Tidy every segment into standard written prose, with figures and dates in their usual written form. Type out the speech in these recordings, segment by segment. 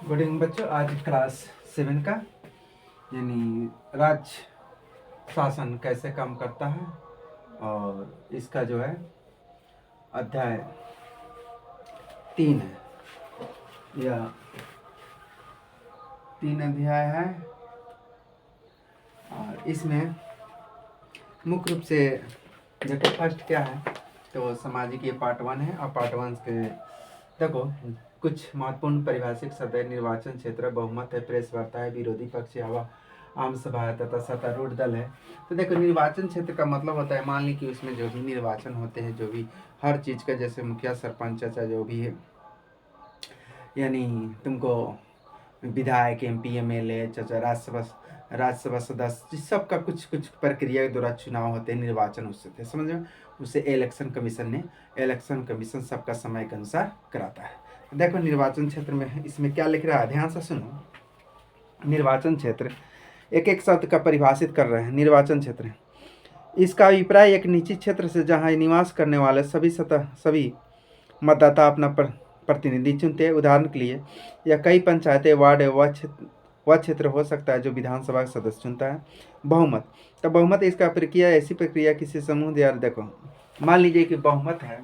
Good evening बच्चों। आज class 7 का यानी राज्य शासन कैसे काम करता है और इसका जो है अध्याय 3 है या 3 अध्याय है और इसमें मुख्य रूप से देखो फर्स्ट क्या है तो सामाजिक ये पार्ट 1 है और पार्ट 1 के देखो कुछ महत्वपूर्ण परिभाषिक शब्द है। निर्वाचन क्षेत्र, बहुमत है, प्रेस वार्ता है, विरोधी पक्ष हवा, आम सभा है तथा सत्तारूढ़ दल है। तो देखो निर्वाचन क्षेत्र का मतलब होता है मान ली कि उसमें जो भी निर्वाचन होते हैं, जो भी हर चीज़ का, जैसे मुखिया सरपंच चाचा जो भी है, यानी तुमको विधायक MP MLA चाचा राज्यसभा सदस्य सबका कुछ कुछ प्रक्रिया के द्वारा चुनाव होते हैं, निर्वाचन उससे थे, समझ में। उसे इलेक्शन कमीशन सबका समय के अनुसार कराता है। देखो निर्वाचन क्षेत्र में इसमें क्या लिख रहा है, ध्यान से सुनो। निर्वाचन क्षेत्र एक एक शब्द का परिभाषित कर रहे हैं। निर्वाचन क्षेत्र इसका अभिप्राय एक निश्चित क्षेत्र से जहां निवास करने वाले सभी मतदाता अपना प्रतिनिधि चुनते हैं। उदाहरण के लिए यह कई पंचायतें, वार्ड वह क्षेत्र हो सकता है जो विधानसभा का सदस्य चुनता है। बहुमत, तो बहुमत इसका प्रक्रिया ऐसी प्रक्रिया किसी समूह द्वारा, देखो मान लीजिए कि बहुमत है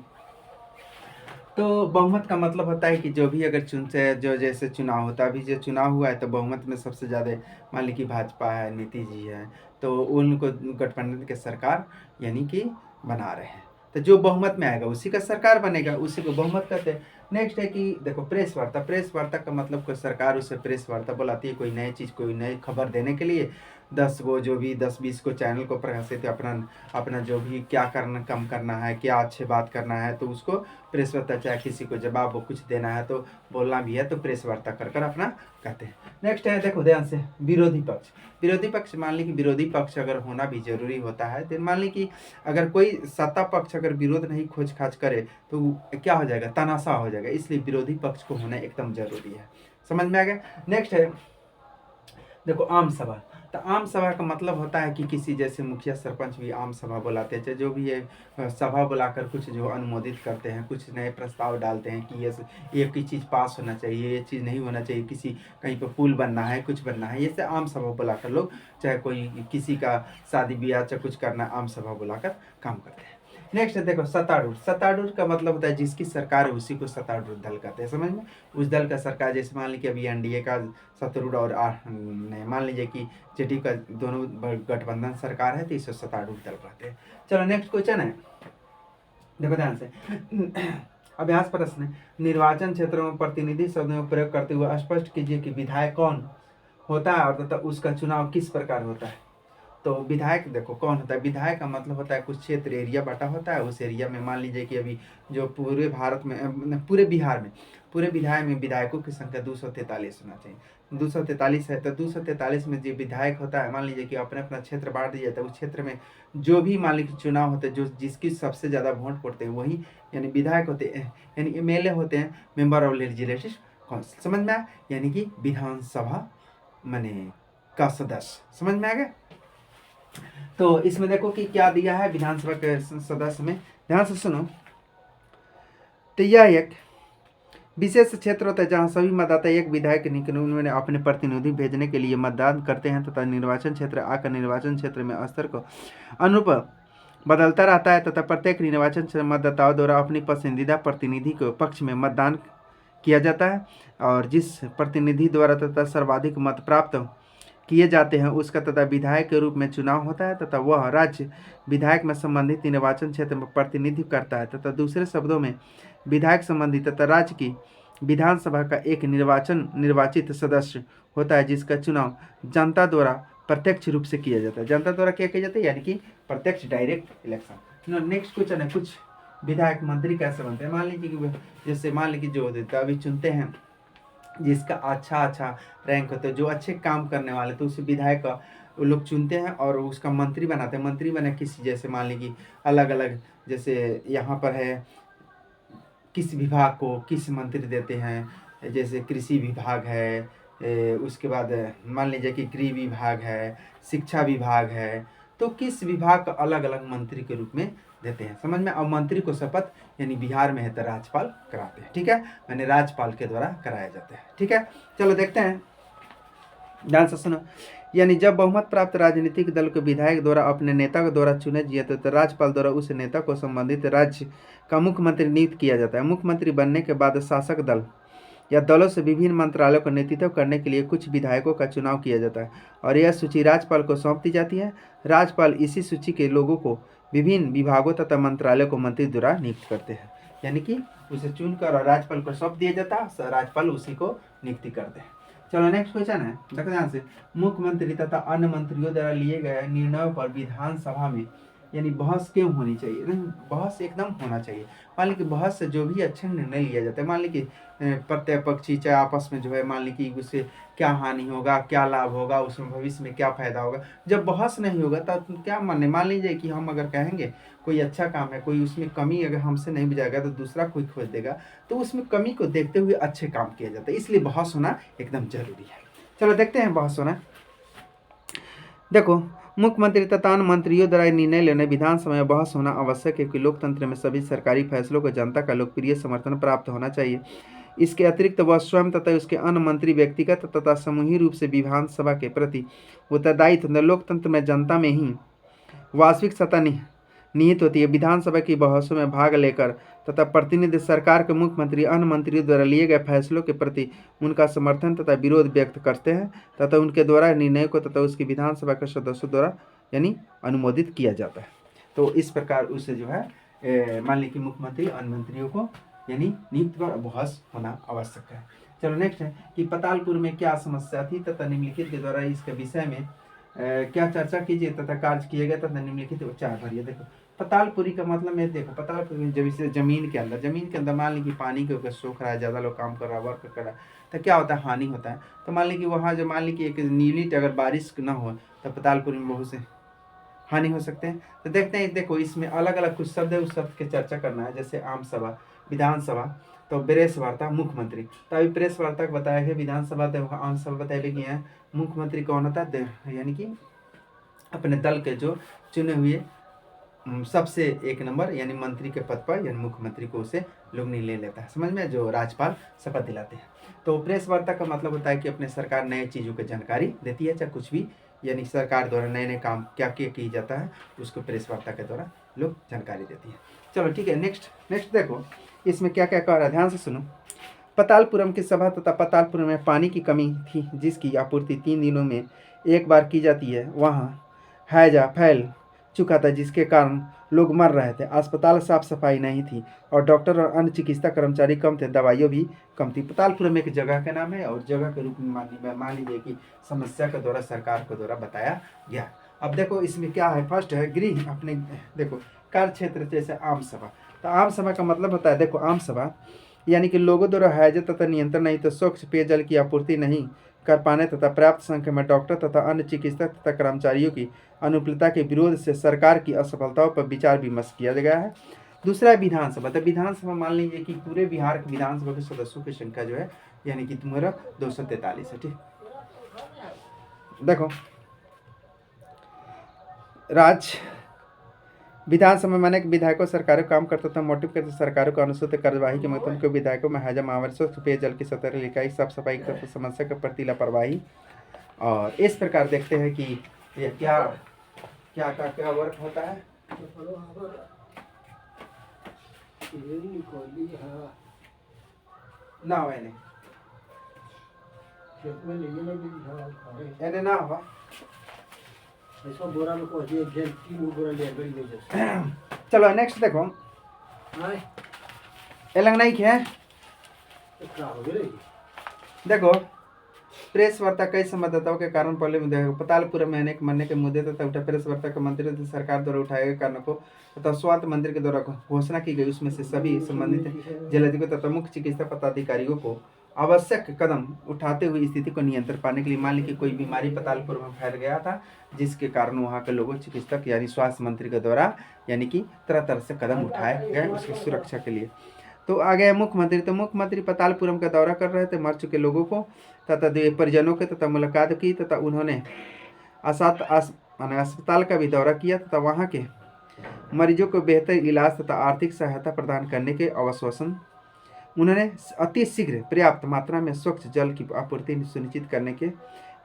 तो बहुमत का मतलब होता है कि जो भी अगर चुनते जो जैसे चुनाव होता है, अभी जो चुनाव हुआ है तो बहुमत में सबसे ज़्यादा मान ली कि भाजपा है, नीतीश जी है, तो उनको गठबंधन के सरकार यानी कि बना रहे हैं। तो जो बहुमत में आएगा उसी का सरकार बनेगा, उसी को बहुमत कहते हैं। नेक्स्ट है कि देखो प्रेस वार्ता का मतलब कोई सरकार उसे प्रेस वार्ता बुलाती है, कोई नई चीज़, कोई नई खबर देने के लिए 10-20 को चैनल को प्रकाशित अपना जो भी क्या करना, कम करना है, क्या अच्छे बात करना है, तो उसको प्रेस वार्ता, चाहे किसी को जवाब कुछ देना है तो बोलना भी है तो प्रेस वार्ता कर अपना कहते हैं। नेक्स्ट है देखो ध्यान से, विरोधी पक्ष मान ली कि विरोधी पक्ष अगर होना भी जरूरी होता है, तो मान ली कि अगर कोई सत्ता पक्ष अगर विरोध नहीं खोज खाज करे तो क्या हो जाएगा, तनाशा हो जाएगा, इसलिए विरोधी पक्ष को होना एकदम जरूरी है। समझ में आ गया। नेक्स्ट है देखो आम सभा, तो आम सभा का मतलब होता है कि किसी जैसे मुखिया सरपंच भी आम सभा बुलाते हैं, जो भी है सभा बुलाकर कुछ जो अनुमोदित करते हैं, कुछ नए प्रस्ताव डालते हैं कि ये की चीज़ पास होना चाहिए, ये चीज़ नहीं होना चाहिए, किसी कहीं पर पुल बनना है, कुछ बनना है, ये आम सभा बुलाकर लोग, चाहे कोई किसी का शादी ब्याह चाहे कुछ करना, आम सभा बुलाकर काम करते हैं। नेक्स्ट है देखो सत्तारूढ़ का मतलब होता है जिसकी सरकार है उसी को सत्तारूढ़ दल कहते हैं, समझ में। उस दल का सरकार, जैसे मान लीजिए अभी NDA का सत्तारूढ़ और मान लीजिए कि JDU का दोनों गठबंधन सरकार है तो इसे सत्तारूढ़ दल कहते हैं। चलो नेक्स्ट क्वेश्चन है, देखो ध्यान से अभ्यास प्रश्न। निर्वाचन क्षेत्रों में प्रतिनिधि शब्द में प्रयोग करते हुए स्पष्ट कीजिए कि विधायक कौन होता है और तथा उसका चुनाव किस प्रकार होता है। तो विधायक देखो कौन होता है, विधायक का मतलब होता है कुछ क्षेत्र एरिया बटा होता है, उस एरिया में मान लीजिए कि अभी जो पूरे भारत में, पूरे बिहार में, पूरे बिहार में विधायकों की संख्या 243 होना चाहिए। 243 है तो 243 में जो विधायक होता है, मान लीजिए कि अपने अपना क्षेत्र बांट दिया जाता है, उस क्षेत्र में जो भी मान लीजिए चुनाव होते हैं, जो जिसकी सबसे ज़्यादा वोट पड़ते हैं वही यानी विधायक होते हैं, यानी MLA होते हैं, मेंबर ऑफ लेजिस्लेटिव काउंसिल, समझ में आया, यानी कि विधानसभा माने का सदस्य, समझ में आ गया। तो इसमें देखो कि क्या दिया है विधानसभा के सदस्य में, ध्यान से सुनो। तो यह एक विशेष क्षेत्र होता है जहां सभी मतदाता एक विधायक उन्होंने अपने प्रतिनिधि भेजने के लिए मतदान करते हैं तथा निर्वाचन क्षेत्र आकर निर्वाचन क्षेत्र में स्तर को अनुरूप बदलता रहता है तथा प्रत्येक निर्वाचन क्षेत्र मतदाताओं द्वारा अपनी पसंदीदा प्रतिनिधि को पक्ष में मतदान किया जाता है और जिस प्रतिनिधि द्वारा तथा सर्वाधिक मत प्राप्त किए जाते हैं उसका तथा विधायक के रूप में चुनाव होता है तथा वह राज्य विधायक में संबंधित निर्वाचन क्षेत्र में प्रतिनिधित्व करता है तथा दूसरे शब्दों में विधायक संबंधित तथा राज्य की विधानसभा का एक निर्वाचित सदस्य होता है जिसका चुनाव जनता द्वारा प्रत्यक्ष रूप से किया जाता है। जनता द्वारा क्या किया जाता है, यानी कि प्रत्यक्ष डायरेक्ट इलेक्शन। नेक्स्ट क्वेश्चन है कुछ विधायक मंत्री कैसे बनते हैं। मान लीजिए कि जैसे मान लीजिए जो अभी चुनते हैं जिसका अच्छा रैंक होता है, जो अच्छे काम करने वाले, तो उसे विधायक वो लोग चुनते हैं और उसका मंत्री बनाते हैं। मंत्री बने किसी जैसे मान लीजिए अलग अलग, जैसे यहाँ पर है किस विभाग को किस मंत्री देते हैं, जैसे कृषि विभाग है, उसके बाद मान लीजिए कि गृह विभाग है, शिक्षा विभाग है, तो किस विभाग का अलग अलग मंत्री के रूप में देते हैं, समझ में। और मंत्री को शपथ यानी बिहार में है तो राज्यपाल कराते हैं, ठीक है, यानी राज्यपाल के द्वारा कराया जाता है, ठीक है। चलो देखते हैं, ध्यान से सुनो। यानी जब बहुमत प्राप्त राजनीतिक दल के विधायक द्वारा अपने नेता के द्वारा चुने जाते तो राज्यपाल द्वारा उस नेता को संबंधित राज्य का मुख्यमंत्री नियुक्त किया जाता है। मुख्यमंत्री बनने के बाद शासक दल या दलों से विभिन्न मंत्रालयों का नेतृत्व करने के लिए कुछ विधायकों का चुनाव किया जाता है और यह सूची राज्यपाल को सौंप दी जाती है। राज्यपाल इसी सूची के लोगों को विभिन्न विभागों तथा मंत्रालयों को मंत्री द्वारा नियुक्त करते हैं, यानी कि उसे चुनकर और राज्यपाल को सौंप दिया जाता है, राज्यपाल उसी को नियुक्ति करते हैं। चलो नेक्स्ट क्वेश्चन है, देखो ध्यान से। मुख्यमंत्री तथा अन्य मंत्रियों द्वारा लिए गए निर्णयों पर विधानसभा में यानी बहस क्यों होनी चाहिए? नहीं, बहस एकदम होना चाहिए। मान ली कि बहस से जो भी अच्छे निर्णय लिया जाता है, मान ली कि प्रत्यपक्षी चाहे आपस में जो है, मान ली कि उससे क्या हानि होगा, क्या लाभ होगा, उसमें भविष्य में क्या फायदा होगा, जब बहस नहीं होगा तब क्या मानने, मान लीजिए कि हम अगर कहेंगे कोई अच्छा काम है, कोई उसमें कमी अगर हमसे नहीं बुझाएगा तो दूसरा कोई खोज देगा, तो उसमें कमी को देखते हुए अच्छे काम किया जाता है, इसलिए बहस होना एकदम जरूरी है। चलो देखते हैं बहस होना। देखो, मुख्यमंत्री तथा अन्य मंत्रियों द्वारा निर्णय लेने विधानसभा में बहस होना आवश्यक है कि लोकतंत्र में सभी सरकारी फैसलों को जनता का लोकप्रिय समर्थन प्राप्त होना चाहिए। इसके अतिरिक्त वह स्वयं तथा उसके अन्य मंत्री व्यक्तिगत तथा समूहिक रूप से विधानसभा के प्रति उत्तरदायी थे। लोकतंत्र में जनता में ही वास्तविक सत्ता निहित होती है। विधानसभा की बहसों में भाग लेकर तथा प्रतिनिधि सरकार के मुख्यमंत्री अन्य मंत्रियों द्वारा लिए गए फैसलों के प्रति उनका समर्थन तथा विरोध व्यक्त करते हैं तथा उनके द्वारा निर्णय को तथा उसकी विधानसभा के सदस्यों द्वारा यानी अनुमोदित किया जाता है। तो इस प्रकार उसे जो है मान लीजिए कि मुख्यमंत्री अन्य मंत्रियों को यानी नियुक्त कर बहस होना आवश्यक है। चलो नेक्स्ट है कि पतालपुर में क्या समस्या थी तथा निम्नलिखित के द्वारा इसके विषय में क्या चर्चा कीजिए तथा कार्य किए गए तथा निम्नलिखित उपचार भरिए। देखो, पतालपुरी का मतलब है, देखो पतालपुरी जब इसे जमीन के अंदर मान लीजिए पानी के ऊपर सूख रहा है, ज़्यादा लोग काम कर रहा है, वर्क कर रहा है, तो क्या होता है, हानि होता है। तो मान लीजिए कि वहाँ जो मान लीजिए कि एक नीली अगर बारिश ना हो तो पतालपुरी में बहुत से हानि हो सकते हैं। तो देखते हैं, देखो इसमें अलग अलग कुछ शब्द है, उस शब्द की चर्चा करना है। जैसे आम सभा, विधानसभा, तो प्रेस वार्ता, मुख्यमंत्री। तो अभी प्रेस वार्ता को बताया गया, विधानसभा तो आम सभा बताया गया है। मुख्यमंत्री कौन होता है, यानी कि अपने दल के जो चुने हुए सबसे एक नंबर यानी मंत्री के पद पर यानी मुख्यमंत्री को उसे लोग नहीं ले लेता है, समझ में, जो राज्यपाल शपथ दिलाते हैं। तो प्रेस वार्ता का मतलब होता है कि अपने सरकार नए चीज़ों की जानकारी देती है, चाहे कुछ भी यानी सरकार द्वारा नए नए काम क्या क्या किया जाता है उसको प्रेस वार्ता के द्वारा लोग जानकारी देती है। चलो ठीक है, नेक्स्ट देखो इसमें क्या क्या कह रहा है, ध्यान से सुनो। पतालपुरम की सभा तथा पतालपुरम में पानी की कमी थी जिसकी आपूर्ति 3 दिनों में एक बार की जाती है, वहाँ हैजा फैल चुका था जिसके कारण लोग मर रहे थे। अस्पताल साफ सफाई नहीं थी और डॉक्टर और अन्य चिकित्सा कर्मचारी कम थे, दवाइयाँ भी कम थी। पतालपुरम एक जगह का नाम है और जगह के रूप में मान लीजिए कि समस्या के द्वारा सरकार के द्वारा बताया गया। अब देखो इसमें क्या है, फर्स्ट है गृह अपने, देखो कार्य क्षेत्र जैसे आम सभा। तो आम सभा का मतलब होता है, देखो आम सभा यानी कि लोगों द्वारा हैजत तथा नियंत्रण नहीं तो स्वच्छ पेयजल की आपूर्ति नहीं कर पाने तथा पर्याप्त संख्या में डॉक्टर तथा अन्य चिकित्सक तथा कर्मचारियों की अनुपलब्धता के विरोध से सरकार की असफलताओं पर विचार विमर्श किया गया है। दूसरा है विधानसभा। तो विधानसभा मान लीजिए कि पूरे बिहार के विधानसभा के सदस्यों की संख्या जो है यानी कि तुम्हारा 243 है, ठीक। देखो विधानसभा में अनेक विधायकों सरकारों काम करता था, मोटिव करते सरकारों को अनुसूचित कार्यवाही के मतलब के विधायकों में हैजा आवश्यक पेयजल की सतह लिखाई साफ सफाई की समस्या के प्रति लापरवाही। और इस प्रकार देखते हैं कि ये क्या क्या क्या क्या वर्क होता है। ना मैंने ना हुआ चलो नेक्स्ट देखो, एलंग नहीं है। देखो प्रेस वार्ता कई संवाददाताओं के कारण पहले मुद्दे पतालपुरम में अनेक मरने के मुद्दे तथा उठा प्रेस वार्ता के मंत्री सरकार द्वारा उठाए गए कारणों को तथा स्वास्थ्य मंत्री के द्वारा घोषणा की गई, उसमें से सभी संबंधित जिलाधिकारी तथा मुख्य चिकित्सा पदाधिकारियों को आवश्यक कदम उठाते हुए स्थिति को नियंत्रण पाने के लिए, मान लीजिए कोई बीमारी पतालपुर में फैल गया था जिसके कारण वहाँ के लोगों चिकित्सक यानी स्वास्थ्य मंत्री के द्वारा यानी कि तरह तरह से कदम उठाए गए उसकी सुरक्षा के लिए। तो आ गया मुख्यमंत्री। तो मुख्यमंत्री पतालपुरम का दौरा कर रहे थे मर चुके लोगों को तथा परिजनों के तथा मुलाकात की तथा उन्होंने अस्पताल का भी दौरा किया तथा वहाँ के मरीजों को बेहतर इलाज तथा आर्थिक सहायता प्रदान करने के आश्वासन। उन्होंने अति शीघ्र पर्याप्त मात्रा में स्वच्छ जल की आपूर्ति सुनिश्चित करने के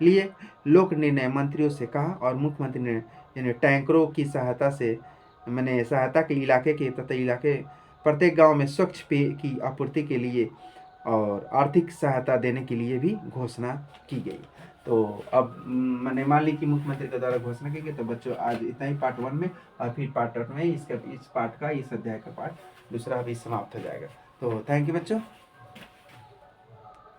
लिए लोक निर्णय मंत्रियों से कहा और मुख्यमंत्री ने यानी टैंकरों की सहायता से मैंने सहायता के इलाके के तथा इलाके प्रत्येक गांव में स्वच्छ पेय की आपूर्ति के लिए और आर्थिक सहायता देने के लिए भी घोषणा की गई। तो अब मैंने मान ली कि मुख्यमंत्री के द्वारा घोषणा की गई। तो बच्चों आज इतना ही पार्ट 1 में, और फिर पार्ट 2 में इस पार्ट का, इस अध्याय का पार्ट दूसरा भी समाप्त हो जाएगा। तो थैंक यू बच्चों।